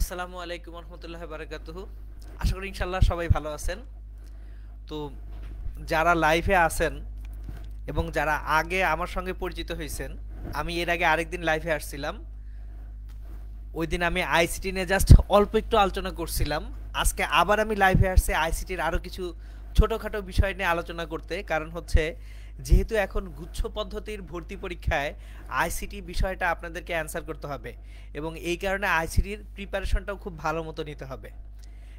আসসালামু আলাইকুম রহমতুল্লাহ বারাকাতুহু। আশা করি ইনশাল্লাহ সবাই ভালো আছেন। তো যারা লাইভে আছেন এবং যারা আগে আমার সঙ্গে পরিচিত হয়েছেন, আমি এর আগে আরেকদিন লাইভে আসছিলাম। ওই দিন আমি আইসিটি নিয়ে জাস্ট অল্প একটু আলোচনা করছিলাম। আজকে আবার আমি লাইভে আসছি আইসিটির আরও কিছু ছোটোখাটো বিষয় নিয়ে আলোচনা করতে। কারণ হচ্ছে, যেহেতু এখন গুচ্ছ পদ্ধতির ভর্তি পরীক্ষায় আইসিটি বিষয়টা আপনাদেরকে অ্যান্সার করতে হবে, এবং এই কারণে আইসিটির প্রিপারেশনটাও খুব ভালো মতো নিতে হবে।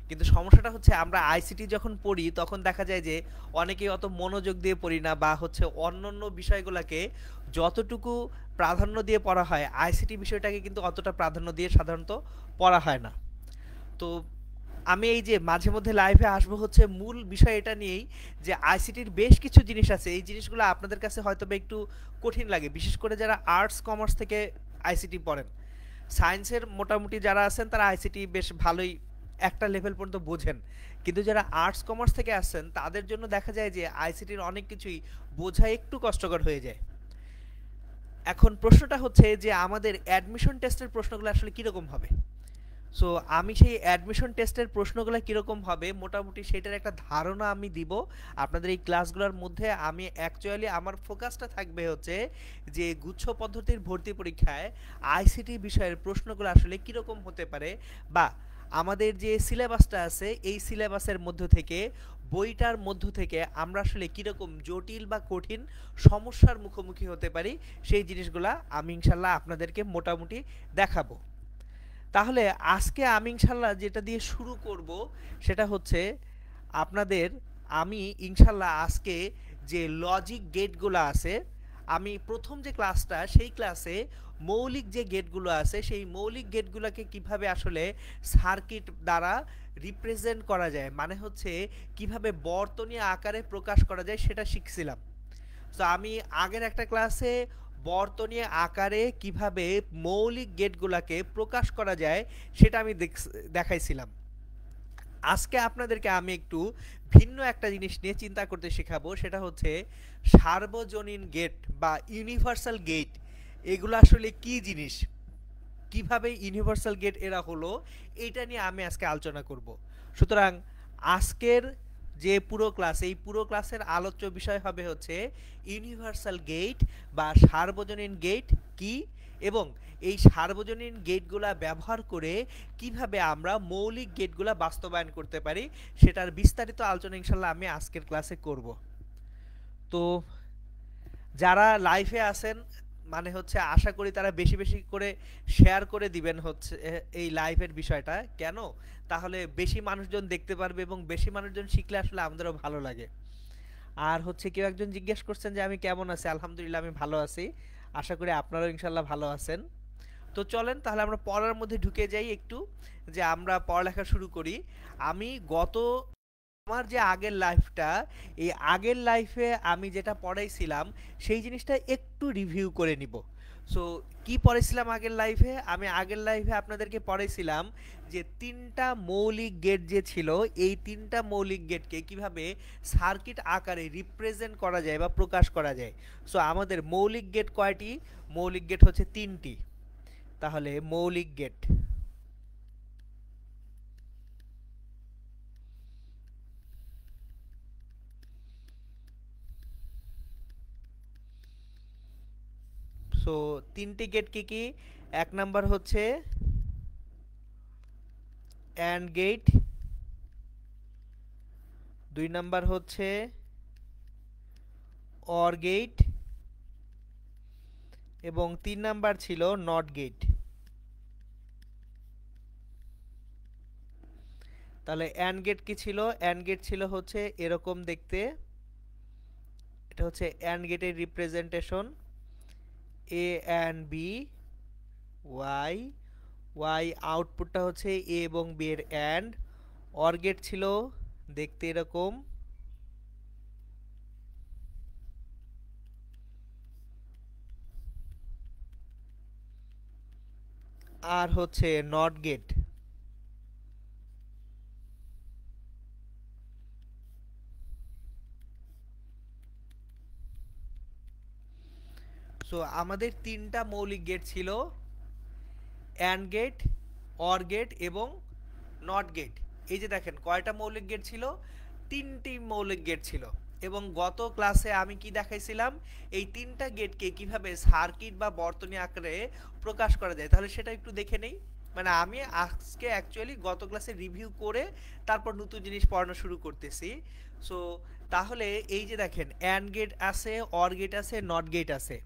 কিন্তু সমস্যাটা হচ্ছে, আমরা আইসিটি যখন পড়ি তখন দেখা যায় যে অনেকেই অত মনোযোগ দিয়ে পড়ি না, বা হচ্ছে অন্যান্য বিষয়গুলোকে যতটুকু প্রাধান্য দিয়ে পড়া হয় আইসিটি বিষয়টাকে কিন্তু অতটা প্রাধান্য দিয়ে সাধারণত পড়া হয় না। তো আমি এই যে মাঝে মধ্যে লাইভে আসবো হচ্ছে মূল বিষয় এটা নিয়েই, যে আইসিটির বেশ কিছু জিনিস আছে, এই জিনিসগুলো আপনাদের কাছে হয়তো বা একটু কঠিন লাগে, বিশেষ করে যারা আর্টস কমার্স থেকে আইসিটি পড়েন। সায়েন্সের মোটামুটি যারা আছেন তারা আইসিটি বেশ ভালোই একটা লেভেল পর্যন্ত বোঝেন, কিন্তু যারা আর্টস কমার্স থেকে আসছেন তাদের জন্য দেখা যায় যে আইসিটির অনেক কিছুই বোঝা একটু কষ্টকর হয়ে যায়। এখন প্রশ্নটা হচ্ছে যে আমাদের অ্যাডমিশন টেস্টের প্রশ্নগুলো আসলে কীরকম হবে। সো আমি সেই অ্যাডমিশন টেস্টের প্রশ্নগুলো কীরকম হবে মোটামুটি সেটার একটা ধারণা আমি দিব আপনাদের এই ক্লাসগুলোর মধ্যে। আমি অ্যাকচুয়ালি আমার ফোকাসটা থাকবে হচ্ছে যে গুচ্ছ পদ্ধতির ভর্তি পরীক্ষায় আইসিটি বিষয়ের প্রশ্নগুলো আসলে কীরকম হতে পারে, বা আমাদের যে সিলেবাসটা আছে এই সিলেবাসের মধ্য থেকে, বইটার মধ্য থেকে আমরা আসলে কীরকম জটিল বা কঠিন সমস্যার মুখোমুখি হতে পারি, সেই জিনিসগুলা আমি ইনশাল্লাহ আপনাদেরকে মোটামুটি দেখাবো। তাহলে আজকে আমি ইনশাল্লাহ যেটা দিয়ে শুরু করব সেটা হচ্ছে, আপনাদের আমি ইনশাল্লাহ আজকে যে লজিক গেটগুলো আছে, আমি প্রথম যে ক্লাসটা সেই ক্লাসে মৌলিক যে গেটগুলো আছে সেই মৌলিক গেটগুলোকে কিভাবে আসলে সার্কিট দ্বারা রিপ্রেজেন্ট করা যায়, মানে হচ্ছে কিভাবে বর্তনী আকারে প্রকাশ করা যায় সেটা শিখছিলাম। তো আমি আগের একটা ক্লাসে বর্তনী আকারে কিভাবে মৌলিক গেটগুলোকে প্রকাশ করা যায় সেটা আমি দেখাইছিলাম। আজকে আপনাদেরকে আমি একটু ভিন্ন একটা জিনিস নিয়ে চিন্তা করতে শেখাবো, সেটা হচ্ছে সার্বজনীন গেট বা ইউনিভার্সাল গেট। এগুলো আসলে কি জিনিস, কিভাবে ইউনিভার্সাল গেট এরা হলো, এটা নিয়ে আমি আজকে আলোচনা করব। সুতরাং আজকের যে পুরো ক্লাস, এই পুরো ক্লাসের আলোচ্য বিষয় হবে হচ্ছে ইউনিভার্সাল গেট বা সার্বজনীন গেট কি, এবং এই সার্বজনীন গেটগুলা ব্যবহার করে কিভাবে আমরা মৌলিক গেটগুলা বাস্তবায়ন করতে পারি, সেটার বিস্তারিত আলোচনা ইনশাল্লাহ আমি আজকের ক্লাসে করব। তো যারা লাইভে আছেন, মানে হচ্ছে আশা করি তারা বেশি বেশি করে শেয়ার করে দিবেন হচ্ছে এই লাইভের বিষয়টা। কেন? তাহলে বেশি মানুষজন দেখতে পারবে এবং বেশি মানুষজন শিখলে আসলে আমাদেরও ভালো লাগে। আর হচ্ছে কেউ একজন জিজ্ঞেস করছেন যে আমি কেমন আছি। আলহামদুলিল্লাহ আমি ভালো আছি। আশা করি আপনারাও ইনশাল্লাহ ভালো আছেন। তো চলেন তাহলে আমরা পড়ার মধ্যে ঢুকে যাই একটু, যে আমরা পড়ালেখা শুরু করি। আমি আমার যে আগের লাইফটা, এই আগের লাইফে আমি যেটা পড়াইছিলাম সেই জিনিসটা একটু রিভিউ করে নিব। সো কি পড়াইছিলাম আগের লাইফে? আমি আগের লাইফে আপনাদেরকে পড়াইছিলাম যে তিনটা মৌলিক গেট যে ছিল, এই তিনটা মৌলিক গেটকে কিভাবে সার্কিট আকারে রিপ্রেজেন্ট করা যায় বা প্রকাশ করা যায়। সো আমাদের মৌলিক গেট কয়টি? মৌলিক গেট হচ্ছে তিনটি। তাহলে মৌলিক গেট, সো তিনটি গেট কি কি? এক নাম্বার হচ্ছে অ্যান্ড গেট, দুই নাম্বার হচ্ছে অর গেট, এবং তিন নাম্বার ছিল নট গেট। তাহলে অ্যান্ড গেট কি ছিল? অ্যান্ড গেট ছিল হচ্ছে এরকম দেখতে। এটা হচ্ছে অ্যান্ড গেটের representation, A and B, Y, Y আউটপুটটা হচ্ছে এ এবং বি এর অ্যান্ড। অর গেট ছিল দেখতে এরকম, আর হচ্ছে নট গেট। সো আমাদের তিনটা মৌলিক গেট ছিল, অ্যান্ড গেট, অর গেট এবং নট গেট। এই যে দেখেন কয়টা মৌলিক গেট ছিল, 3টি মৌলিক গেট ছিল। এবং গত ক্লাসে আমি কি দেখাইছিলাম, এই 3টা গেটকে কিভাবে সার্কিট বা বর্তনী আকারে প্রকাশ করা যায়, তাহলে সেটা একটু দেখে নেই। মানে আমি আজকে অ্যাকচুয়ালি গত ক্লাসে রিভিউ করে তারপর নতুন জিনিস পড়ানো শুরু করতেছি। সো তাহলে এই যে দেখেন অ্যান্ড গেট আছে, অর গেট আছে, নট গেট আছে।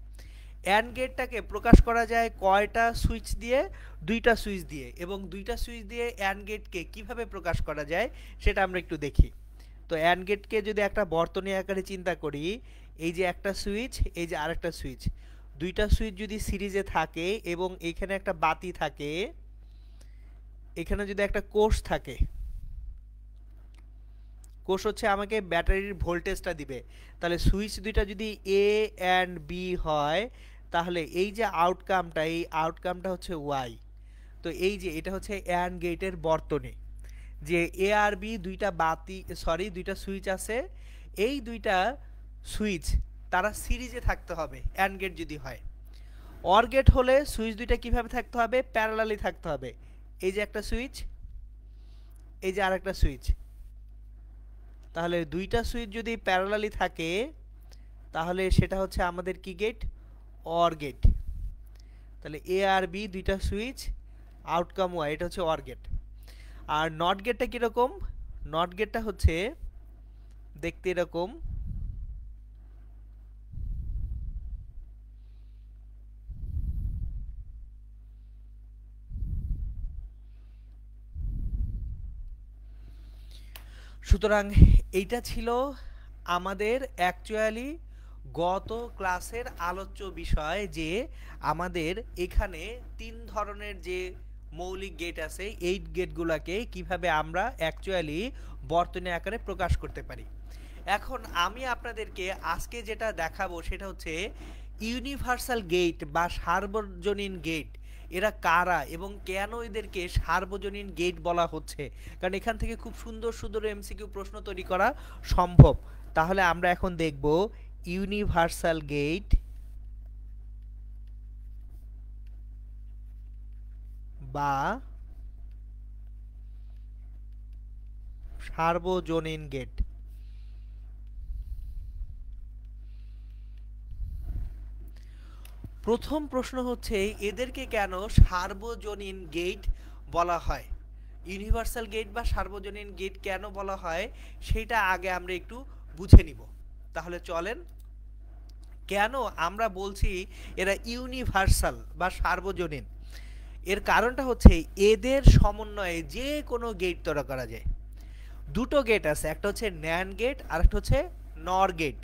অ্যান্ড গেটটাকে প্রকাশ করা যায় কয়টা সুইচ দিয়ে, 2টা সুইচ দিয়ে। এবং 2টা সুইচ দিয়ে অ্যান্ড গেটকে কিভাবে প্রকাশ করা যায় সেটা আমরা একটু দেখি। তো অ্যান্ড গেটকে যদি একটা বর্তনী আকারে চিন্তা করি, এই যে একটা সুইচ, এই যে আরেকটা সুইচ, 2টা সুইচ যদি সিরিজে থাকে এবং এখানে একটা বাতি থাকে, এখানে যদি একটা কোষ থাকে, কোষ হচ্ছে আমাকে ব্যাটারির ভোল্টেজটা দিবে। তাহলে সুইচ 2টা যদি এ অ্যান্ড বি হয়, তাহলে এই যে আউটকামটা, এই আউটকামটা হচ্ছে ওয়াই। তো এই যে এটা হচ্ছে অ্যান্ড গেটের বর্তনী, যে এ আর বি 2টা বাতি, সরি 2টা সুইচ আছে, এই 2টা সুইচ তারা সিরিজে থাকতে হবে অ্যান্ড গেট যদি হয়। অর গেট হলে সুইচ 2টা কিভাবে থাকতে হবে, প্যারালালি থাকতে হবে। এই যে একটা সুইচ, এই যে আরেকটা সুইচ। তাহলে 2টা সুইচ যদি প্যারালালি থাকে, তাহলে সেটা হচ্ছে আমাদের কি গেট, অর গেট। তাহলে এ আর বি 2টা সুইচ, আউটকাম ওয়াই, এটা হচ্ছে অর গেট। আর নট গেটটা কিরকম, নট গেটটা হচ্ছে দেখতে এরকম। সুতরাং এইটা ছিল আমাদের অ্যাকচুয়ালি গত ক্লাসের আলোচ্য বিষয়, যে আমাদের এখানে 3 ধরনের যে মৌলিক গেট আছে, এই গেটগুলোকে কিভাবে আমরা অ্যাকচুয়ালি বর্তনী আকারে প্রকাশ করতে পারি। এখন আমি আপনাদেরকে আজকে যেটা দেখাবো সেটা হচ্ছে ইউনিভার্সাল গেট বা সার্বজনীন গেট। এরা কারা এবং কেন এদেরকে সার্বজনীন গেট বলা হচ্ছে, কারণ এখান থেকে খুব সুন্দর সুন্দর এমসিকিউ প্রশ্ন তৈরি করা সম্ভব। তাহলে আমরা এখন দেখব ইউনিভার্সাল গেট বা সার্বজনীন গেট। প্রথম প্রশ্ন হচ্ছে এদেরকে কেন সার্বজনীন গেট বলা হয়, ইউনিভার্সাল গেট বা সার্বজনীন গেট কেন বলা হয় সেটা আগে আমরা একটু বুঝে নিব। তাহলে চলেন, কেন আমরা বলছি এরা ইউনিভার্সাল বা সার্বজনীন, এর কারণটা হচ্ছে এদের সমন্বয়ে যে কোনো গেট তৈরি করা যায়। 2টো গেট আছে, একটা হচ্ছে ন্যান্ড গেট আর একটা হচ্ছে নর গেট।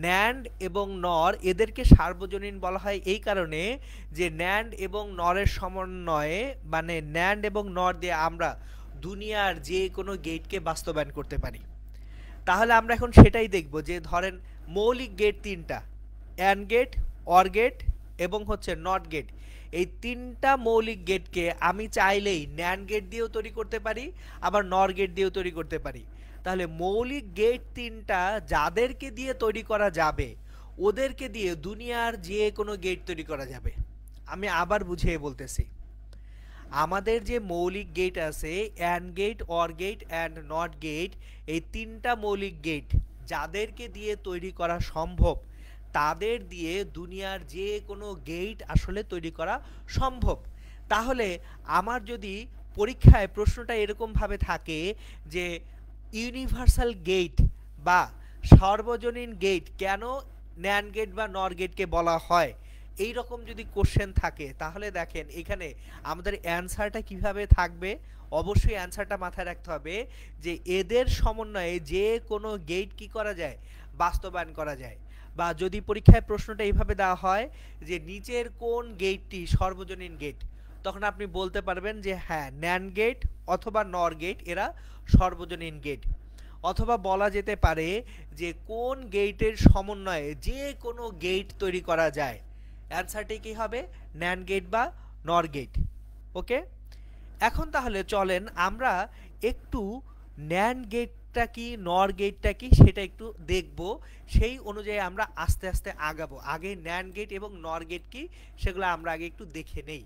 ন্যান্ড এবং নর এদেরকে সার্বজনীন বলা হয় এই কারণে যে ন্যান্ড এবং নরের সমন্বয়ে, মানে ন্যান্ড এবং নর দিয়ে আমরা দুনিয়ার যে কোনো গেটকে বাস্তবায়ন করতে পারি। তাহলে আমরা এখন সেটাই দেখব, যে ধরেন মৌলিক গেট 3টা, অ্যান্ড গেট, অর গেট এবং হচ্ছে নট গেট। এই 3টা মৌলিক গেটকে আমি চাইলেই ন্যান্ড গেট দিয়েও তৈরি করতে পারি, আবার নর গেট দিয়েও তৈরি করতে পারি। তাহলে মৌলিক গেট 3টা যাদেরকে দিয়ে তৈরি করা যাবে, ওদেরকে দিয়ে দুনিয়ার যে কোনো গেট তৈরি করা যাবে। আমি আবার বুঝিয়ে বলতেছি, আমাদের যে মৌলিক গেট আছে and gate, or gate and not gate, এই 3টা মৌলিক গেট যাদেরকে দিয়ে তৈরি করা সম্ভব, তাদের দিয়ে দুনিয়ার যে কোনো গেট আসলে তৈরি করা সম্ভব। তাহলে আমার যদি পরীক্ষায় প্রশ্নটা এরকমভাবে থাকে যে ইউনিভার্সাল গেট বা সার্বজনীন গেট কেন ন্যান্ড গেট বা নর গেটকে বলা হয়, এই রকম যদি কোশ্চেন থাকে, তাহলে দেখেন এখানে আমাদের অ্যান্সারটা কিভাবে থাকবে। অবশ্যই অ্যান্সারটা মাথায় রাখতে হবে যে এদের সমন্বয়ে যে কোনো গেট কি করা যায়, বাস্তবায়ন করা যায়। বা যদি পরীক্ষায় প্রশ্নটা এইভাবে দেওয়া হয় যে নিচের কোন গেটটি সর্বজনীন গেট, তখন আপনি বলতে পারবেন যে হ্যাঁ, ন্যান্ড গেট অথবা নর গেট এরা সর্বজনীন গেট। অথবা বলা যেতে পারে যে কোন গেটের সমন্বয়ে যে কোনো গেট তৈরি করা যায়, অ্যান্সারটি কি হবে, ন্যান্ড গেট বা নর গেট। ওকে, এখন তাহলে চলেন আমরা একটু ন্যান্ড গেটটা কি, নর গেটটা কি সেটা একটু দেখব। সেই অনুযায়ী আমরা আস্তে আস্তে আগাবো। আগে ন্যান্ড গেট এবং নর গেট কি সেগুলো আমরা আগে একটু দেখে নেই।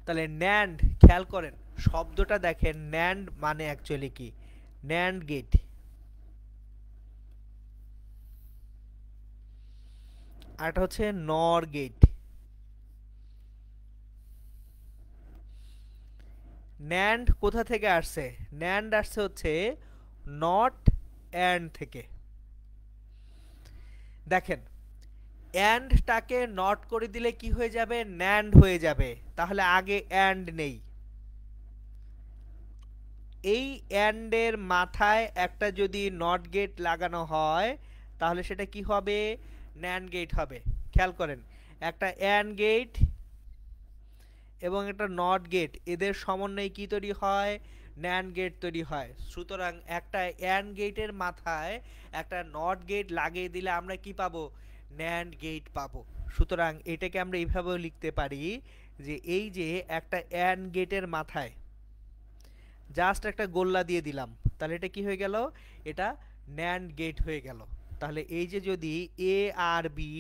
তাহলে ন্যান্ড, খেয়াল করেন, শব্দটা দেখেন, ন্যান্ড মানে অ্যাকচুয়ালি কি, ন্যান্ড গেট। আর এটা হচ্ছে নর গেট। ন্যান্ড কোথা থেকে আসছে? ন্যান্ড আসছে হচ্ছে নট অ্যান্ড থেকে। দেখেন, অ্যান্ডটাকে নট করে দিলে কি হয়ে যাবে? ন্যান্ড হয়ে যাবে। তাহলে আগে অ্যান্ড নেই, এই অ্যান্ডের মাথায় একটা যদি নট গেট লাগানো হয় তাহলে সেটা কি হবে? ন্যান্ড গেট হবে। খেয়াল করেন, একটা অ্যান্ড গেট এবং একটা নট গেট, এদের সমন্বয়ে কি তৈরি হয়? ন্যান্ড গেট তৈরি হয়। সুতরাং একটা অ্যান্ড গেটের মাথায় একটা নট গেট লাগিয়ে দিলে আমরা কি পাবো? ন্যান্ড গেট পাবো। সুতরাং এটাকে আমরা এইভাবেও লিখতে পারি যে এই যে একটা অ্যান্ড গেটের মাথায় জাস্ট একটা গোল্লা দিয়ে দিলাম, তাহলে এটা কি হয়ে গেল? এটা ন্যান্ড গেট হয়ে গেল। তাহলে এই যে যদি এ আর বি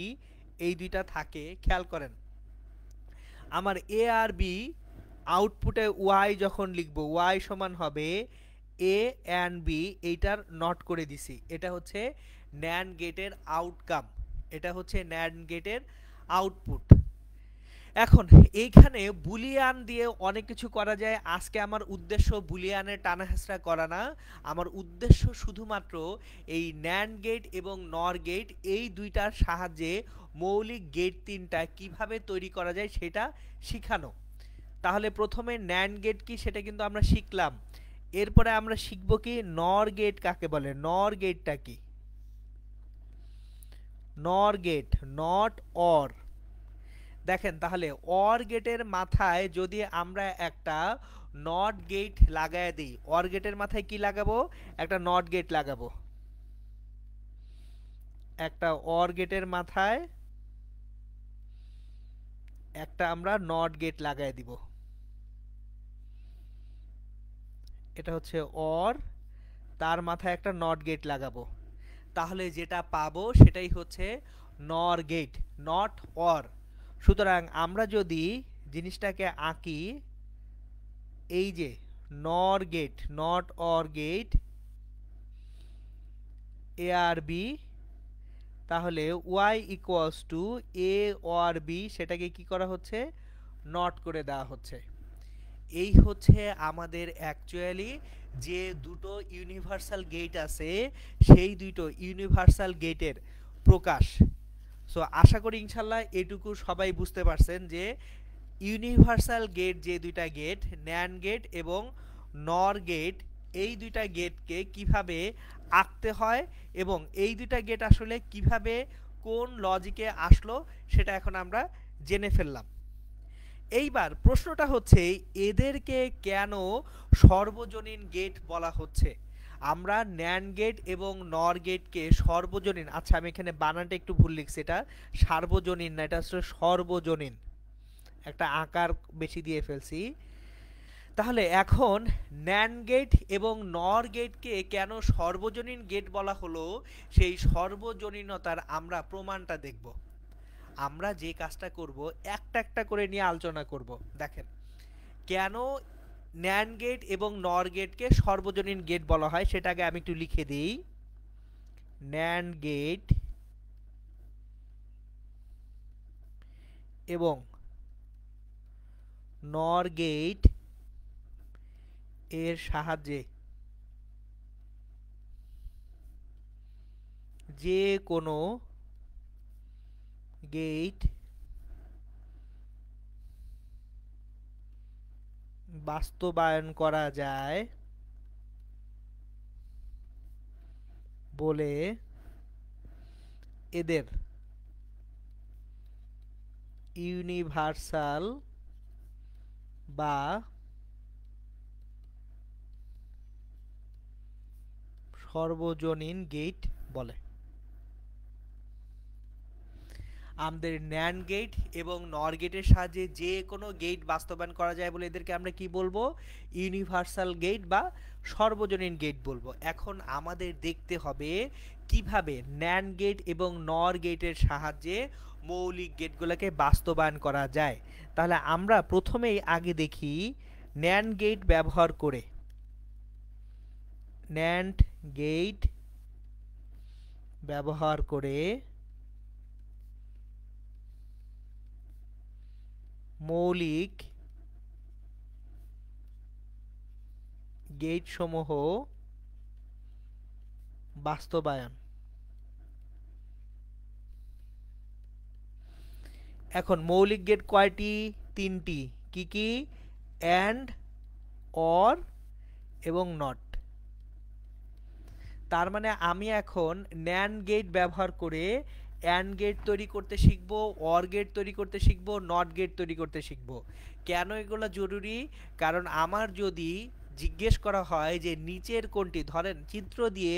এই দুইটা থাকে, খেয়াল করেন, আমার এ আর বি আউটপুটে ওয়াই যখন লিখবো, ওয়াই সমান হবে এ অ্যান্ড বি, এইটার নট করে দিছি। এটা হচ্ছে ন্যান্ড গেটের আউটকাম, এটা হচ্ছে ন্যান্ড গেটের আউটপুট। এখন এইখানে বুলিয়ান দিয়ে অনেক কিছু করা যায়। আজকে আমার উদ্দেশ্য বুলিয়ানের টানাহেঁচড়া করা না, আমার উদ্দেশ্য শুধুমাত্র এই ন্যান্ড গেট এবং নর গেট এই দুইটার সাহায্যে মৌলিক গেট তিনটা কিভাবে তৈরি করা যায় সেটা শিখানো। তাহলে প্রথমে ন্যান্ড গেট কি সেটা কিন্তু আমরা শিখলাম, এরপরে আমরা শিখব কি নর গেট কাকে বলে। নর গেটটা কি? নর গেট, নট অর। দেখেন, তাহলে অর গেটের মাথায় যদি আমরা একটা নট গেট লাগায় দিই, অর গেটের মাথায় কি লাগাবো? একটা নট গেট লাগাবো। একটা অর গেটের মাথায় একটা আমরা নট গেট লাগায় দিব। এটা হচ্ছে অর, তার মাথায় একটা নট গেট লাগাবো। তাহলে যেটা পাবো সেটাই হচ্ছে নর গেট, নট অর। সুতরাং আমরা যদি জিনিসটাকে আঁকি, এই যে NOR gate, not or gate, A আর বি, তাহলে Y equals to A or B, সেটাকে কি করা হচ্ছে? নট করে দেওয়া হচ্ছে। এই হচ্ছে আমাদের অ্যাকচুয়ালি যে দুটো ইউনিভার্সাল গেট আছে সেই দুটো ইউনিভার্সাল গেটের প্রকাশ। সো আশা করি ইনশাল্লাহ এটুকু সবাই বুঝতে পারছেন যে ইউনিভার্সাল গেট যে দুইটা গেট, ন্যান্ড গেট এবং নর গেট, এই দুইটা গেটকে কিভাবে আঁকতে হয় এবং এই দুইটা গেট আসলে কিভাবে কোন লজিকে আসলো সেটা এখন আমরা জেনে ফেললাম। এইবার প্রশ্নটা হচ্ছে এদেরকে কেন সর্বজনীন গেট বলা হচ্ছে? আমরা ন্যান্ড গেট এবং নর গেটকে সর্বজনীন, আচ্ছা আমি এখানে বানানটা একটু ভুল লিখছি, এটা সার্বজনীন না, এটা আসলে সর্বজনীন, একটা আকার বেশি দিয়ে ফেলছি। তাহলে এখন ন্যান্ড গেট এবং নর গেটকে কেন সর্বজনীন গেট বলা হলো, সেই সর্বজনীনতার আমরা প্রমাণটা দেখব। আমরা যে কাজটা করব একটা একটা করে নিয়ে আলোচনা করব। দেখেন, কেন ন্যান্ড গেট এবং নর গেটকে সর্বজনীন গেট বলা হয় সেটাকে আমি একটু লিখে দিই। ন্যান্ড গেট এবং নর গেট এর সাহায্যে যে কোনো গেট বাস্তবায়ন করা যায় বলে এদের ইউনিভার্সাল বা সর্বজনীন গেট বলে। আমাদের ন্যান্ড গেট এবং নর গেটের সাহায্যে যে কোনো গেট বাস্তবায়ন করা যায় বলে এদেরকে আমরা কি বলবো? ইউনিভার্সাল গেট বা সর্বজনীন গেট বলবো। এখন আমাদের দেখতে হবে কিভাবে ন্যান্ড গেট এবং নর গেটের সাহায্যে মৌলিক গেটগুলোকে বাস্তবায়ন করা যায়। তাহলে আমরা প্রথমেই আগে দেখি ন্যান্ড গেট ব্যবহার করে, ন্যান্ড গেট ব্যবহার করে মৌলিক গেট সমূহ বাস্তবায়ন। এখন মৌলিক গেট কয়টি? তিনটি। কি কি? অ্যান্ড, অর এবং নট। তার মানে আমি এখন ন্যান্ড গেট ব্যবহার করে অ্যান্ড গেট তৈরি করতে শিখব, অর গেট তৈরি করতে শিখব, নট গেট তৈরি করতে শিখব। কেন এগুলো জরুরি? কারণ আমার যদি জিজ্ঞেস করা হয় যে নিচের কোনটি, ধরেন চিত্র দিয়ে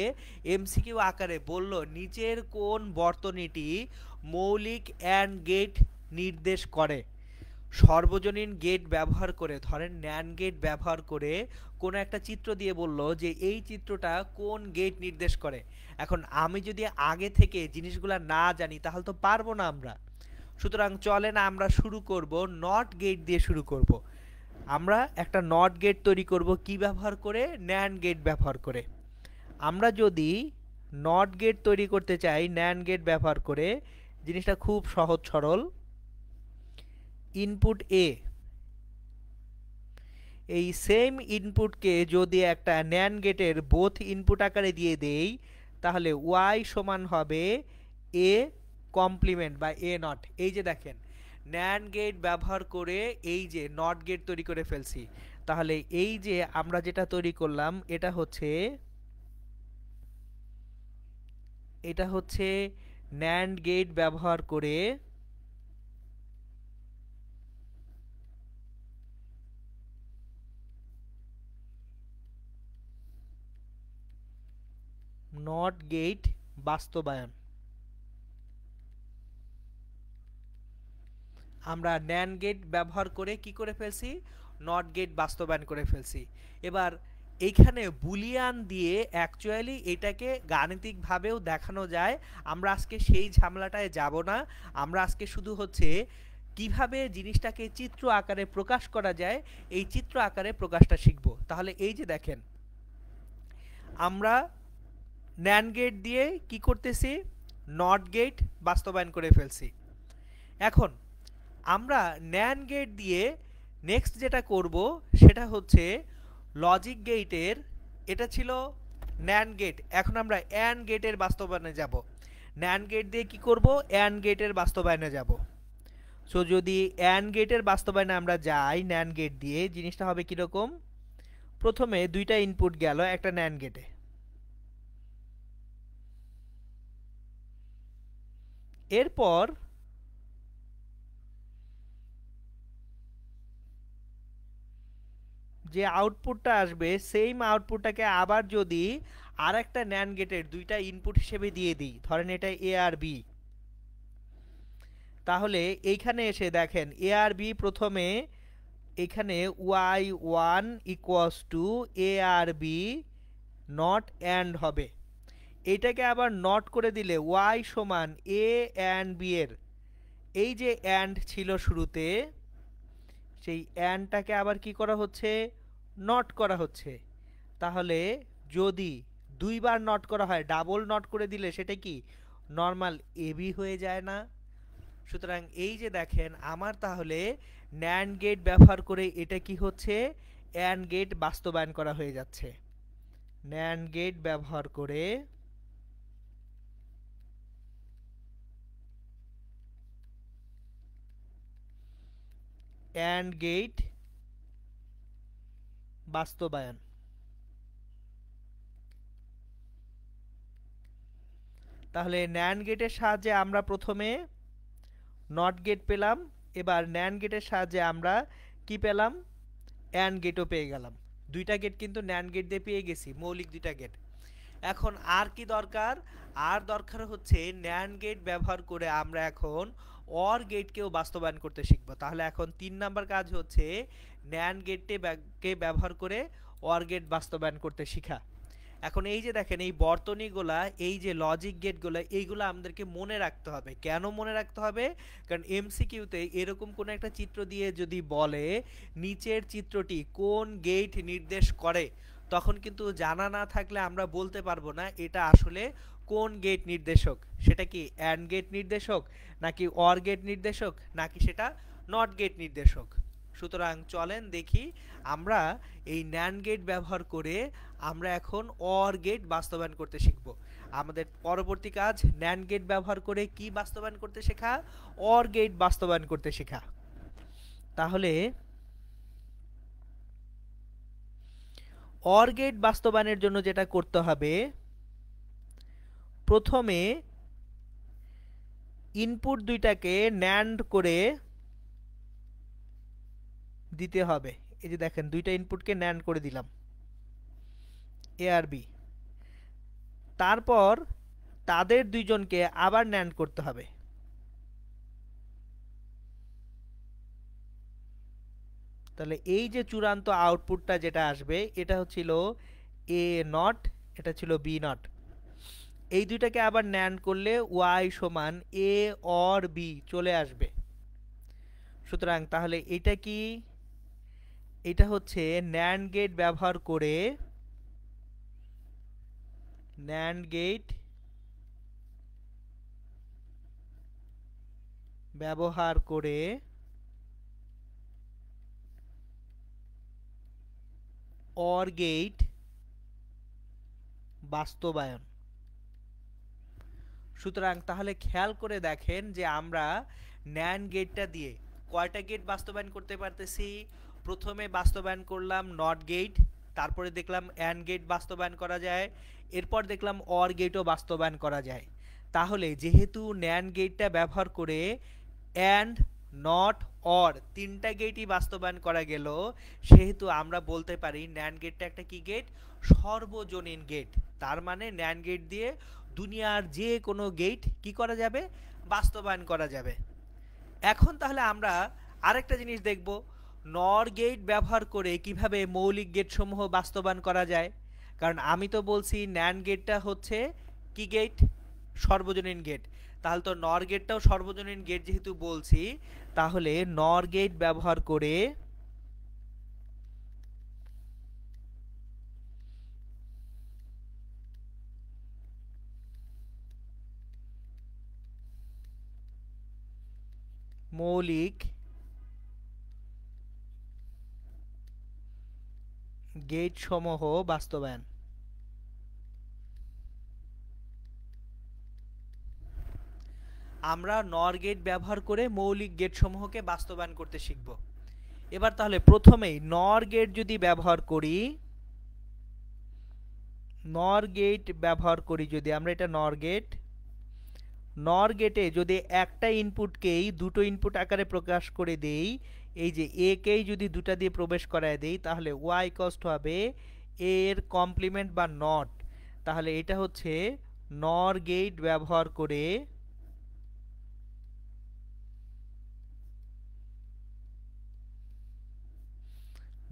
এমসিকিউ আকারে বলল নিচের কোন বর্তনীটি মৌলিক অ্যান্ড গেট নির্দেশ করে, সর্বজনীন গেট ব্যবহার করে, ধরেন ন্যান্ড গেট ব্যবহার করে কোনো একটা চিত্র দিয়ে বলল যে এই চিত্রটা কোন গেট নির্দেশ করে। এখন আমি যদি আগে থেকে জিনিসগুলা না জানি তাহলে তো পারবো না আমরা। সুতরাং চলেন আমরা শুরু করব নট গেট দিয়ে শুরু করব। আমরা একটা নট গেট তৈরি করব কি ব্যবহার করে? ন্যান্ড গেট ব্যবহার করে। আমরা যদি নট গেট তৈরি করতে চাই ন্যান্ড গেট ব্যবহার করে, জিনিসটা খুব সহজ সরল। ইনপুট এ, এই সেম ইনপুটকে যদি একটা ন্যান্ড গেটের বোথ ইনপুট আকারে দিয়ে দেই তাহলে ওয়াই সমান হবে এ কমপ্লিমেন্ট বা এ নট। এই যে দেখেন ন্যান্ড গেট ব্যবহার করে এই যে নট গেট তৈরি করে ফেলছি। তাহলে এই যে আমরা যেটা তৈরি করলাম এটা হচ্ছে ন্যান্ড গেট ব্যবহার করে নট গেট বাস্তবায়ন। আমরা ন্যান্ড গেট ব্যবহার করে কি করে ফেলছি? নট গেট বাস্তবায়ন করে ফেলছি। এবার এইখানে বুলিয়ান দিয়ে অ্যাকচুয়ালি এটাকে গাণিতিকভাবেও দেখানো যায়। আমরা আজকে সেই ঝামেলাটায় যাব না। আমরা আজকে শুধু হচ্ছে কিভাবে জিনিসটাকে চিত্র আকারে প্রকাশ করা যায় এই চিত্র আকারে প্রকাশটা শিখব। তাহলে এই যে দেখেন আমরা ন্যান্ড গেট দিয়ে কি করতেছি? নট গেট বাস্তবায়ন করে ফেলছি। এখন আমরা ন্যান্ড গেট দিয়ে নেক্সট যেটা করব সেটা হচ্ছে লজিক গেটের, এটা ছিল ন্যান্ড গেট, এখন আমরা অ্যান্ড গেটের বাস্তবায়নে যাব। ন্যান্ড গেট দিয়ে কি করব? অ্যান্ড গেটের বাস্তবায়নে যাব। সো যদি অ্যান্ড গেটের বাস্তবায়নে আমরা যাই ন্যান্ড গেট দিয়ে, জিনিসটা হবে কিরকম? প্রথমে দুইটা ইনপুট গেল একটা ন্যান্ড গেটে, এরপর যে আউটপুটটা আসবে সেম আউটপুটটাকে আবার যদি আর একটা ন্যান্ড গেটের দুইটা ইনপুট হিসেবে দিয়ে দিই, ধরেন এটা এ আর বি, তাহলে এইখানে এসে দেখেন এ আর বি প্রথমে এখানে Y one equals to A আর বি নট অ্যান্ড হবে। এটাকে আবার নট করে দিলে ওয়াই সমান এ অ্যান্ড বি এর এই যে অ্যান্ড ছিল শুরুতে সেই অ্যান্ডটাকে আবার কি করা হচ্ছে? নট করা হচ্ছে। তাহলে যদি দুইবার নট করা হয়, ডাবল নট করে দিলে সেটা কি নর্মাল এবি হয়ে যায় না? সুতরাং এই যে দেখেন আমার তাহলে ন্যান্ড গেট ব্যবহার করে এটা কি হচ্ছে? অ্যান্ড গেট বাস্তবায়ন করা হয়ে যাচ্ছে। ন্যান্ড গেট ব্যবহার করে অ্যান্ড গেট বাস্তবায়ন। তাহলে ন্যান্ড গেটের সাহায্যে আমরা প্রথমে নট গেট পেলাম, এবার ন্যান্ড গেটের সাহায্যে আমরা কি পেলাম? অ্যান্ড গেটও পেয়ে গেলাম। দুইটা গেট কিন্তু ন্যান্ড গেট দিয়ে পেয়ে গেছি, মৌলিক দুইটা গেট। এখন আর কি দরকার? আর দরকার হচ্ছে ন্যান্ড গেট ব্যবহার করে আমরা এখন অর গেটকেও বাস্তবায়ন করতে শিখব। তাহলে এখন 3 নাম্বার কাজ হচ্ছে ন্যান্ড গেটকে ব্যবহার করে অর গেট বাস্তবায়ন করতে শেখা। এখন এই যে দেখেন এই বর্তনীগুলা, এই যে লজিক গেটগুলা, এইগুলা আমাদেরকে মনে রাখতে হবে। কেন মনে রাখতে হবে? কারণ এমসিকিউতে এরকম কোন একটা চিত্র দিয়ে যদি বলে নিচের চিত্রটি কোন গেট নির্দেশ করে, তখন কিন্তু জানা না থাকলে আমরা বলতে পারবো না এটা আসলে কোন গেট নির্দেশক। সেটা কি অ্যান্ড গেট নির্দেশক, নাকি অর গেট নির্দেশক, নাকি সেটা নট গেট নির্দেশক। সুতরাং চলেন দেখি আমরা এই ন্যান্ড গেট ব্যবহার করে আমরা এখন অর গেট বাস্তবায়ন করতে শিখব। আমাদের পরবর্তী কাজ ন্যান্ড গেট ব্যবহার করে কি বাস্তবায়ন করতে শেখা, অর গেট বাস্তবায়ন করতে শেখা। তাহলে অর গেট বাস্তবায়নের জন্য যেটা করতে হবে, প্রথমে ইনপুট দুইটাকে ন্যান্ড করে দিতে হবে। এই যে দেখেন দুইটা ইনপুটকে ন্যান্ড করে দিলাম, এ আর বি। তারপর তাদের দুইজনকে আবার ন্যান্ড করতে হবে। তাহলে এই যে চূড়ান্ত আউটপুটটা যেটা আসবে এটা হচ্ছিল এ নট, এটা ছিল বি নট। এই দুইটাকে আবার ন্যান্ড করলে ওয়াই সমান এ অর বি চলে আসবে। সুতরাং তাহলে এটা কি, এটা হচ্ছে ন্যান্ড গেট ব্যবহার করে, ন্যান্ড গেট ব্যবহার করে অর গেট বাস্তবায়ন। সুতরাং তাহলে খেয়াল করে দেখেন যে আমরা ন্যান্ড গেটটা দিয়ে কয়টা গেট বাস্তবায়ন করতে পারতেছি। প্রথমে বাস্তবায়ন করলাম নট গেট, তারপরে দেখলাম অ্যান্ড গেট বাস্তবায়ন করা যায়, এরপর দেখলাম অর গেটও বাস্তবায়ন করা যায়। তাহলে যেহেতু ন্যান্ড গেটটা ব্যবহার করে অ্যান্ড নট অর তিনটা গেটই বাস্তবায়ন করা গেল, সেহেতু আমরা বলতে পারি ন্যান্ড গেটটা একটা কি গেট, সর্বজনীন গেট। তার মানে ন্যান্ড গেট দিয়ে দুনিয়ার যে কোনো গেট কি করা যাবে, বাস্তবায়ন করা যাবে। এখন তাহলে আমরা আরেকটা জিনিস দেখব, নর গেট ব্যবহার করে কিভাবে মৌলিক গেট সমূহ বাস্তবায়ন করা যায়। কারণ আমি তো বলছি ন্যান্ড গেটটা হচ্ছে কি গেট, সর্বজনীন গেট। তাহলে তো নর গেটটাও সর্বজনীন গেট যেহেতু বলছি, তাহলে নর গেট ব্যবহার করে মৌলিক গেট সমূহ বাস্তবায়ন। আমরা নর গেট ব্যবহার করে মৌলিক গেট সমূহকে বাস্তবায়ন করতে শিখব। এবার তাহলে প্রথমেই নর গেট যদি ব্যবহার করি, নর গেট ব্যবহার করি যদি আমরা, এটা নর গেট, নর গেটে যদি একটা ইনপুটকেই দুটো ইনপুট আকারে প্রকাশ করে দেই, এই যে এ কেই যদি দুটা দিয়ে প্রবেশ করায় দেই, তাহলে ওয়াই কস্ট হবে এ এর কমপ্লিমেন্ট বা নট। তাহলে এটা হচ্ছে নর গেট ব্যবহার করে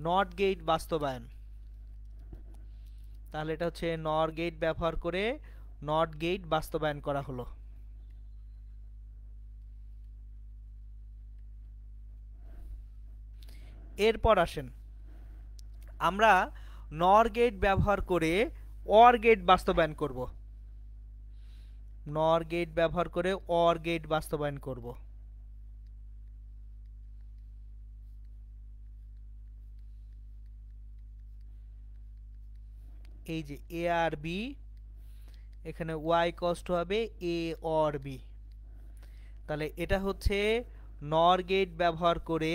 নট গেট বাস্তবায়ন। তাহলে এটা হচ্ছে নর গেট ব্যবহার করে নট গেট বাস্তবায়ন করা হলো। এরপর আসেন আমরা নর গেট ব্যবহার করে অর গেট বাস্তবায়ন করব। নর গেট ব্যবহার করে অর গেট বাস্তবায়ন করব। এই যে এ আর বি, এখানে ওয়াই কস্ট হবে এ অর বি। তাহলে এটা হচ্ছে নর গেট ব্যবহার করে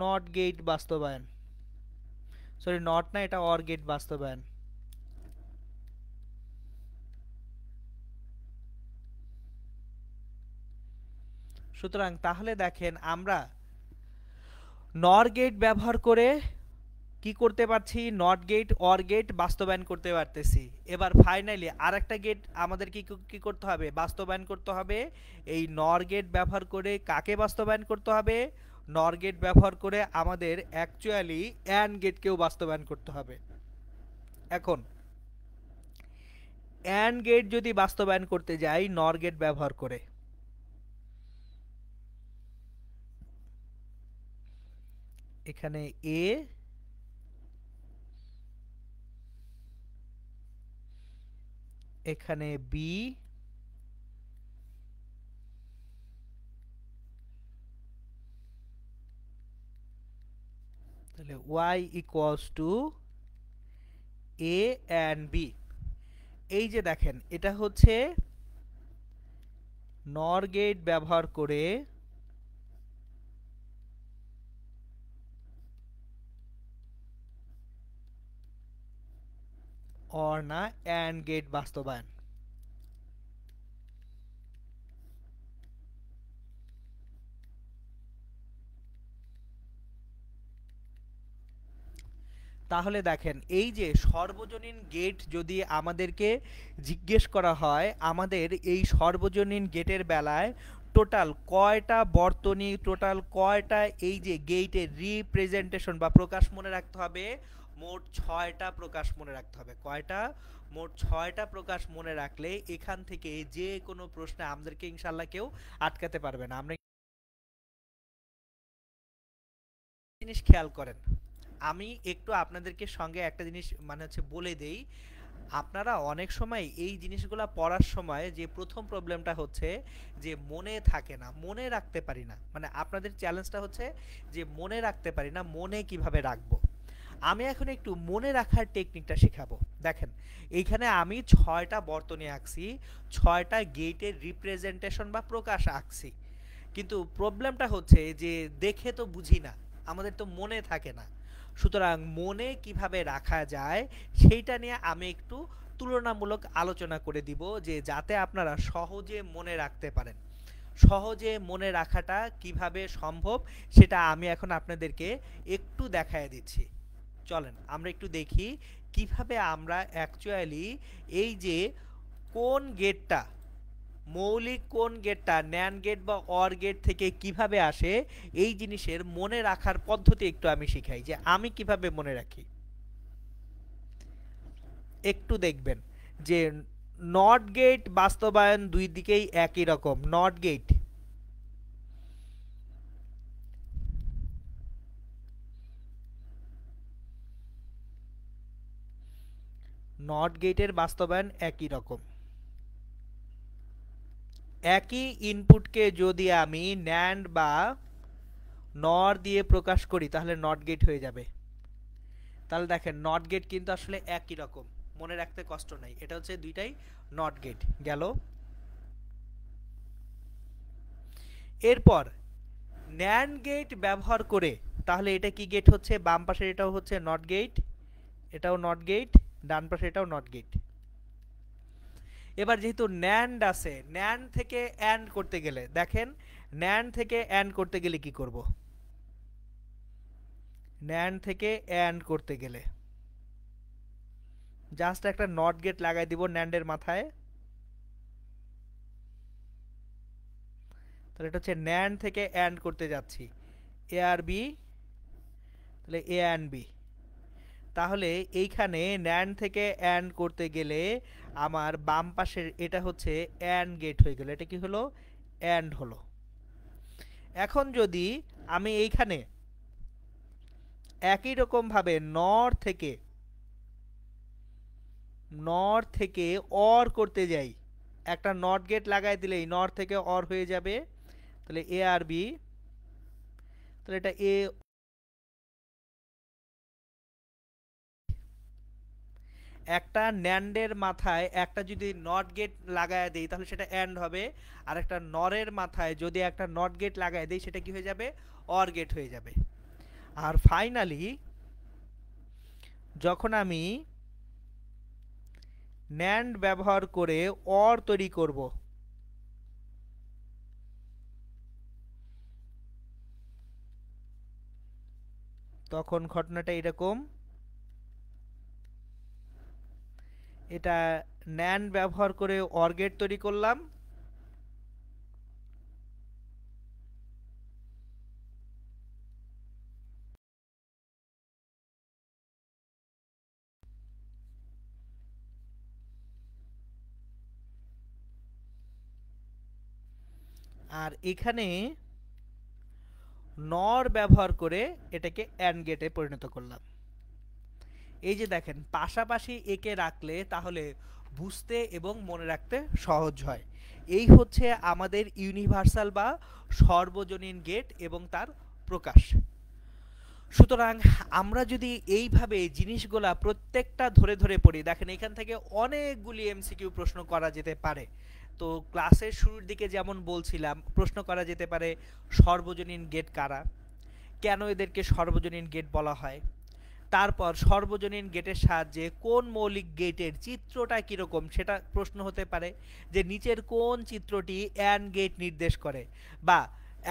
নট গেট বাস্তবায়ন, সরি নট না, এটা অর গেট বাস্তবায়ন। সুতরাং তাহলে দেখেন আমরা নর গেট ব্যবহার করে কি করতে পারছি, নট গেট অর গেট বাস্তবায়ন করতে পারতেছি। এবার ফাইনালি আরেকটা গেট আমাদের কি করতে হবে, বাস্তবায়ন করতে হবে। এই নর গেট ব্যবহার করে কাকে বাস্তবায়ন করতে হবে, নর গেট ব্যবহার করে আমাদের অ্যাকচুয়ালি অ্যান্ড গেটকেও বাস্তবায়ন করতে হবে। এখন অ্যান্ড গেট যদি বাস্তবায়ন করতে যাই নর গেট ব্যবহার করে, এখানে এ এখানে বি তাহলে y equals to A and B. এই যে দেখেন এটা হচ্ছে নর গেট ব্যবহার করে অর না অ্যান্ড গেট বাস্তবায়ন। তাহলে দেখেন এই যে সর্বজনীন গেট যদি আমাদেরকে জিজ্ঞেস করা হয়, আমাদের এই সর্বজনীন গেটের বেলায় টোটাল কয়টা বর্তনী, টোটাল কয়টা এই যে গেটের রিপ্রেজেন্টেশন বা প্রকাশ মনে রাখতে হবে, মোট 6টা প্রকাশ মনে রাখতে হবে। কয়টা, মোট 6টা প্রকাশ মনে রাখলে এখান থেকে যে কোনো প্রশ্নে আমাদেরকে ইনশাল্লাহ কেউ আটকাতে পারবে না। আমরা জিনিস খেয়াল করেন, আমি একটু আপনাদেরকে সঙ্গে একটা জিনিস মানে হচ্ছে বলে দেই। আপনারা অনেক সময় এই জিনিসগুলা পড়ার সময় যে প্রথম প্রবলেমটা হচ্ছে যে মনে থাকে না, মনে রাখতে পারি না। মানে আপনাদের চ্যালেঞ্জটা হচ্ছে যে মনে রাখতে পারি না, মনে কিভাবে রাখবো। আমি এখন একটু মনে রাখার টেকনিকটা শেখাবো। দেখেন এইখানে আমি 6টা বর্তনী আঁকছি, 6টা গেটের রিপ্রেজেন্টেশন বা প্রকাশ আঁকছি, কিন্তু প্রবলেমটা হচ্ছে যে দেখে তো বুঝি না, আমাদের তো মনে থাকে না। সুতরাং মনে কিভাবে রাখা যায় সেইটা নিয়ে আমি একটু তুলনামূলক আলোচনা করে দিব, যে যাতে আপনারা সহজে মনে রাখতে পারেন। সহজে মনে রাখাটা কিভাবে সম্ভব সেটা আমি এখন আপনাদেরকে একটু দেখায় দিচ্ছি। চলেন আমরা একটু দেখি কিভাবে আমরা অ্যাকচুয়ালি এই যে কোন গেটটা, মৌলিক কোন গেটটা ন্যান্ড গেট বা অর গেট থেকে কিভাবে আসে, এই জিনিসের মনে রাখার পদ্ধতি একটু আমি শিখাই, যে আমি কিভাবে মনে রাখি। একটু দেখবেন যে নট গেট বাস্তবায়ন দুই দিকেই একই রকম। নট গেট, নট গেটের বাস্তবায়ন একই রকম। একই ইনপুটকে যদি আমি ন্যান্ড বা নর দিয়ে প্রকাশ করি তাহলে নট গেট হয়ে যাবে। তাহলে দেখেন নট গেট কিন্তু আসলে একই রকম, মনে রাখতে কষ্ট নাই। এটা হচ্ছে দুইটাই নট গেট গেল। এরপর ন্যান্ড গেট ব্যবহার করে তাহলে এটা কি গেট হচ্ছে, বাম পাশে এটাও হচ্ছে নট গেট, এটাও নট গেট, ডান পাশে এটাও নট গেট। এবার যেহেতু ন্যান্ড আছে, ন্যান্ড থেকে অ্যান্ড করতে গেলে দেখেন, ন্যান্ড থেকে অ্যান্ড করতে গেলে কি করব, ন্যান্ড থেকে অ্যান্ড করতে গেলে জাস্ট একটা নট গেট লাগাই দিব ন্যান্ডের মাথায়। তাহলে এটা হচ্ছে ন্যান্ড থেকে অ্যান্ড করতে যাচ্ছি, এ আর বি, তাহলে এ অ্যান্ড বি। তাহলে এইখানে ন্যান্ড থেকে অ্যান্ড করতে গেলে আমার বাম পাশের এটা হচ্ছে অ্যান্ড গেট হয়ে গেল, এটা কি হলো, অ্যান্ড হলো। এখন যদি আমি এইখানে একই রকম ভাবে নর থেকে অর করতে যাই, একটা নট গেট লাগাই দিলেই নর থেকে অর হয়ে যাবে। তাহলে এ আর বি, তাহলে এটা এ, একটা ন্যান্ডের মাথায় একটা যদি নট গেট লাগায় দেই তাহলে সেটা অ্যান্ড হবে, আর একটা নরের মাথায় যদি একটা নট গেট লাগায় দেই সেটা কি হয়ে যাবে, অর গেট হয়ে যাবে। আর ফাইনালি যখন আমি ন্যান্ড ব্যবহার করে অর তৈরি করব, তখন ঘটনাটা এরকম, এটা NAND ব্যবহার করে OR গেট তৈরি করলাম, আর এখানে NOR ব্যবহার করে এটাকে AND গেটে পরিণত করলাম। এই যে দেখেন পাশাপাশি একে রাখলে তাহলে বুঝতে এবং মনে রাখতে সহজ হয়। এই হচ্ছে আমাদের ইউনিভার্সাল বা সর্বজনীন গেট এবং তার প্রকাশ। সুতরাং আমরা যদি এইভাবে জিনিসগুলা প্রত্যেকটা ধরে ধরে পড়ি, দেখেন এখান থেকে অনেকগুলি এমসিকিউ প্রশ্ন করা যেতে পারে। তো ক্লাসের শুরুর দিকে যেমন বলছিলাম, প্রশ্ন করা যেতে পারে সর্বজনীন গেট কারা, কেন এদেরকে সর্বজনীন গেট বলা হয়, তারপর সর্বজনীন গেটের সাহায্যে কোন মৌলিক গেটের চিত্রটা কীরকম সেটা প্রশ্ন হতে পারে, যে নিচের কোন চিত্রটি অ্যান্ড গেট নির্দেশ করে, বা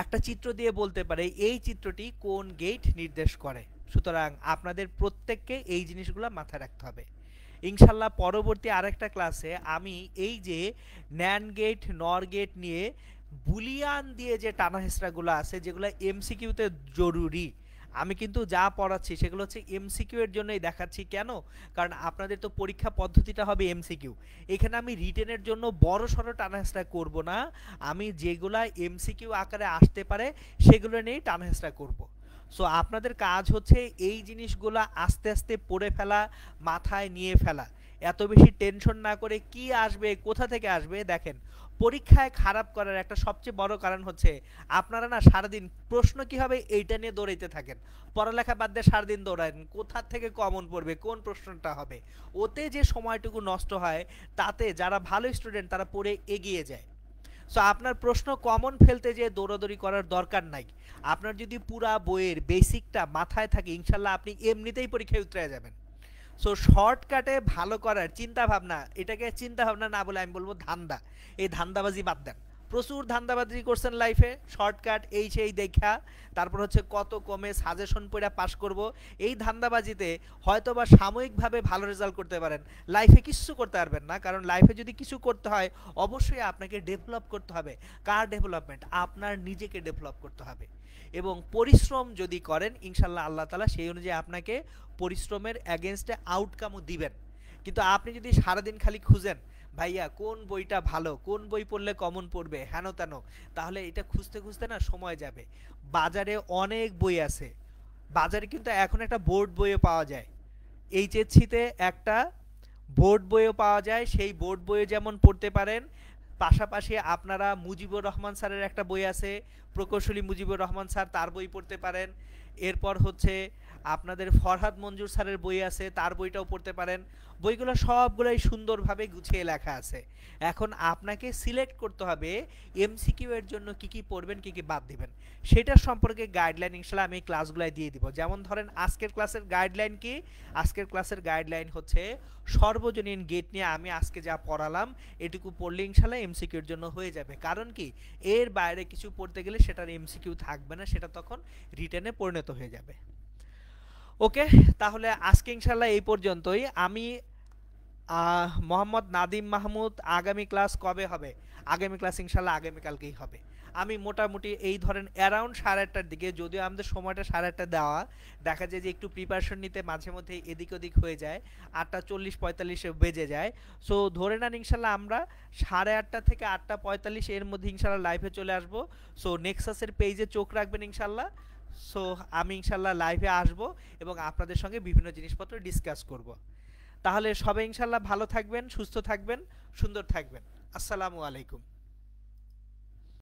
একটা চিত্র দিয়ে বলতে পারে এই চিত্রটি কোন গেট নির্দেশ করে। সুতরাং আপনাদের প্রত্যেককে এই জিনিসগুলো মাথায় রাখতে হবে। ইনশাল্লাহ পরবর্তী আরেকটা ক্লাসে আমি এই যে ন্যান্ড গেট নর গেট নিয়ে বুলিয়ান দিয়ে যে টানা হেঁচড়াগুলো আছে যেগুলো এমসিকিউতে জরুরি, আমি কিন্তু যা পড়াচ্ছি সেগুলো হচ্ছে এমসিকিউ এর জন্যই দেখাচ্ছি। কেন? কারণ আপনাদের তো পরীক্ষা পদ্ধতিটা হবে এমসিকিউ। এখানে আমি রিটেনের জন্য বড় সড়ো টানাহেঁচড়া করব না, আমি যেগুলা এমসিকিউ আকারে আসতে পারে সেগুলো নিয়েই টানাহেঁচড়া করব। সো আপনাদের কাজ হচ্ছে এই জিনিসগুলো আস্তে আস্তে পড়ে ফেলা, মাথায় নিয়ে ফেলা, এত বেশি টেনশন না করে কি আসবে কোথা থেকে আসবে। দেখেন পরীক্ষায় খারাপ করার একটা সবচেয়ে বড় কারণ হচ্ছে আপনারা না সারাদিন প্রশ্ন কি হবে এইটা নিয়ে দৌড়াইতে থাকেন, পড়ালেখা বাদ দিয়ে সারাদিন দৌড়ান কোথা থেকে কমন পড়বে, কোন প্রশ্নটা হবে। ওতে যে সময়টুকু নষ্ট হয় তাতে যারা ভালো স্টুডেন্ট তারা পড়ে এগিয়ে যায়। সো আপনার প্রশ্ন কমন ফেলতে যে দৌড়াদৌড়ি করার দরকার নাই। আপনার যদি পুরা বইয়ের বেসিকটা মাথায় থাকে ইনশাল্লাহ আপনি এমনিতেই পরীক্ষায় উতরে যাবেন। সো শর্টকাটে ভালো করার চিন্তা ভাবনা, এটাকে চিন্তা ভাবনা না বলে আমি বলবো ধান্দা। এই ধান্দাবাজি বাদ দেন। প্রচুর ধান্দাবাজি করছেন লাইফে, শর্টকাট এই সেই দেখা, তারপর হচ্ছে কত কমে সাজেশন পড়া পাস করব, এই ধান্দাবাজিতে হয়তো বা সাময়িকভাবে ভালো রেজাল্ট করতে পারেন, লাইফে কিছু করতে পারবেন না। কারণ লাইফে যদি কিছু করতে হয় অবশ্যই আপনাকে ডেভেলপ করতে হবে। কার ডেভেলপমেন্ট? আপনার নিজেকে ডেভেলপ করতে হবে। এবং পরিশ্রম যদি করেন ইনশাল্লাহ আল্লাহ তাআলা সেই অনুযায়ী আপনাকে পরিশ্রমের এগেনস্টে আউটকামও দিবেন। কিন্তু আপনি যদি সারাদিন খালি খুঁজেন ভাইয়া কোন বইটা ভালো, কোন বই পড়লে কমন পড়বে, হেন তেন, তাহলে এটা খুঁজতে খুঁজতে না সময় যাবে। বাজারে অনেক বই আছে, বাজারে কিন্তু এখন একটা বোর্ড বইও পাওয়া যায়, এইচএসসিতে একটা বোর্ড বইও পাওয়া যায়, সেই বোর্ড বইও যেমন পড়তে পারেন। পাশাপাশি আপনারা মুজিবুর রহমান স্যারের একটা বই আছে, প্রকৌশলী মুজিবুর রহমান স্যার, তার বই পড়তে পারেন। এরপর হচ্ছে আপনাদের ফরহাদ মঞ্জুর স্যারের বই আছে, তার বইটাও পড়তে পারেন। বইগুলো সবগুলোই সুন্দরভাবে গুছিয়ে লেখা আছে। এখন আপনাকে সিলেক্ট করতে হবে এমসিকিউ এর জন্য কি কি পড়বেন, কি কি বাদ দিবেন, সেটার সম্পর্কে গাইডলাইন ইনশাআল্লাহ আমি ক্লাসগুলোয় দিয়ে দিব। যেমন ধরেন আজকের ক্লাসের গাইডলাইন কি? আজকের ক্লাসের গাইডলাইন হচ্ছে সর্বজনীন গেট নিয়ে আমি আজকে যা পড়ালাম এটুকু পড়লে ইনশাআল্লাহ এমসিকিউ এর জন্য হয়ে যাবে। কারণ কি এর বাইরে কিছু পড়তে গেলে সেটার এমসিকিউ থাকবে না, সেটা তখন রিটেনে পরিণত হয়ে যাবে। ওকে, তাহলে আজকে ইনশাআল্লাহ এই পর্যন্তই। আমি মোহাম্মদ নাদিম মাহমুদ, আগামী ক্লাস কবে হবে? আগামী ক্লাস ইনশাআল্লাহ আগামীকালকেই হবে। আমি মোটামুটি এই ধরেন অ্যারাউন্ড 8:30টার দিকে, যদিও আমাদের সময়টা 8:30 দেওয়া, দেখা যায় যে একটু প্রিপারেশন নিতে মাঝে মধ্যে এদিক ওদিক হয়ে যায়, 8:40-45 বেজে যায়। সো ধরে নেন ইনশাআল্লাহ আমরা 8:30 থেকে 8:45 এর মধ্যে ইনশাআল্লাহ লাইভে চলে আসব। সো নেক্সাসের পেজে চোখ রাখবেন ইনশাআল্লাহ। সো আমি ইনশাআল্লাহ লাইভে আসব এবং আপনাদের সঙ্গে বিভিন্ন জিনিসপত্র ডিসকাস করব। তাহলে সবাই ইনশাআল্লাহ ভালো থাকবেন, সুস্থ থাকবেন, সুন্দর থাকবেন। আসসালামু আলাইকুম।